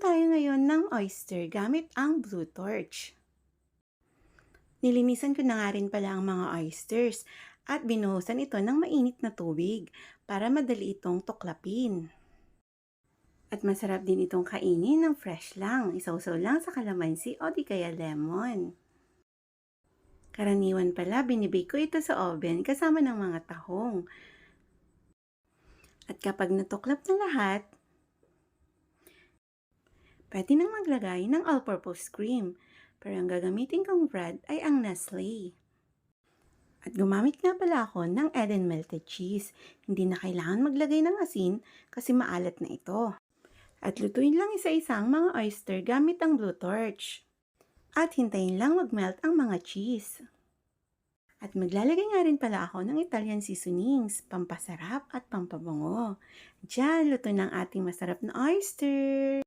tayo ngayon ng oyster gamit ang Blue Torch. Nilinisan ko na nga rin pala ang mga oysters at binuhusan ito ng mainit na tubig para madali itong tuklapin. At masarap din itong kainin ng fresh lang, isawsaw lang sa kalamansi o di kaya lemon. Karaniwan pala binibake ko ito sa oven kasama ng mga tahong. At kapag natuklap na lahat, pwede nang maglagay ng all-purpose cream, pero ang gagamitin kong brand ay ang Nestle. At gumamit nga pala ako ng Eden Melted Cheese. Hindi na kailangan maglagay ng asin kasi maalat na ito. At lutuin lang isa-isa ang mga oyster gamit ang Blue Torch. At hintayin lang mag-melt ang mga cheese. At maglalagay nga rin pala ako ng Italian seasonings, pampasarap at pampabango. Diyan, luto ng ating masarap na oyster!